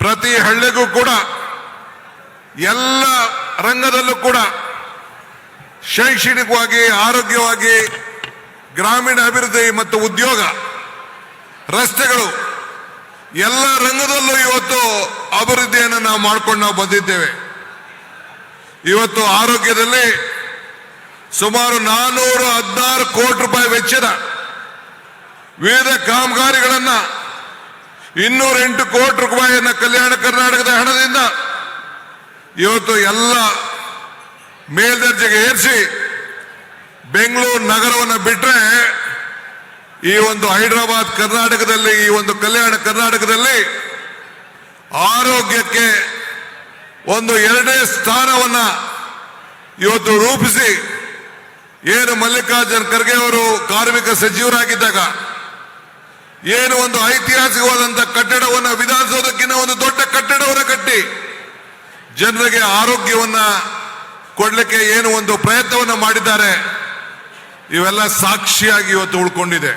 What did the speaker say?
ಪ್ರತಿ ಹಳ್ಳಿಗೂ ಕೂಡ ಎಲ್ಲ ರಂಗದಲ್ಲೂ ಕೂಡ ಶೈಕ್ಷಣಿಕವಾಗಿ, ಆರೋಗ್ಯವಾಗಿ, ಗ್ರಾಮೀಣ ಅಭಿವೃದ್ಧಿ ಮತ್ತು ಉದ್ಯೋಗ, ರಸ್ತೆಗಳು ಎಲ್ಲ ರಂಗದಲ್ಲೂ ಇವತ್ತು ಅಭಿವೃದ್ಧಿಯನ್ನು ನಾವು ಮಾಡ್ಕೊಂಡು ಬಂದಿದ್ದೇವೆ. ಇವತ್ತು ಆರೋಗ್ಯದಲ್ಲಿ ಸುಮಾರು 416 ಕೋಟಿ ರೂಪಾಯಿ ವೆಚ್ಚದ ವಿವಿಧ ಕಾಮಗಾರಿಗಳನ್ನ 208 ಕೋಟಿ ರೂಪಾಯಿಯನ್ನ ಕಲ್ಯಾಣ ಕರ್ನಾಟಕದ ಹಣದಿಂದ ಇವತ್ತು ಎಲ್ಲ ಮೇಲ್ದರ್ಜೆಗೆ ಏರಿಸಿ ಬೆಂಗಳೂರು ನಗರವನ್ನು ಬಿಟ್ಟರೆ ಈ ಒಂದು ಹೈದರಾಬಾದ್ ಕರ್ನಾಟಕದಲ್ಲಿ, ಈ ಒಂದು ಕಲ್ಯಾಣ ಕರ್ನಾಟಕದಲ್ಲಿ ಆರೋಗ್ಯಕ್ಕೆ ಒಂದು 2ನೇ ಸ್ಥಾನವನ್ನ ಇವತ್ತು ರೂಪಿಸಿ, ಏನು ಮಲ್ಲಿಕಾರ್ಜುನ್ ಖರ್ಗೆ ಅವರು ಕಾರ್ಮಿಕ ಸಚಿವರಾಗಿದ್ದಾಗ ಏನು ಒಂದು ಐತಿಹಾಸಿಕವಾದಂತಹ ಕಟ್ಟಡವನ್ನು, ವಿಧಾನಸೌಧಕ್ಕಿಂತ ಒಂದು ದೊಡ್ಡ ಕಟ್ಟಡವನ್ನು ಕಟ್ಟಿ ಜನರಿಗೆ ಆರೋಗ್ಯವನ್ನ ಕೊಡ್ಲಿಕ್ಕೆ ಏನು ಒಂದು ಪ್ರಯತ್ನವನ್ನು ಮಾಡಿದ್ದಾರೆ, ಇವೆಲ್ಲ ಸಾಕ್ಷಿಯಾಗಿ ಇವತ್ತು ಉಳ್ಕೊಂಡಿದೆ.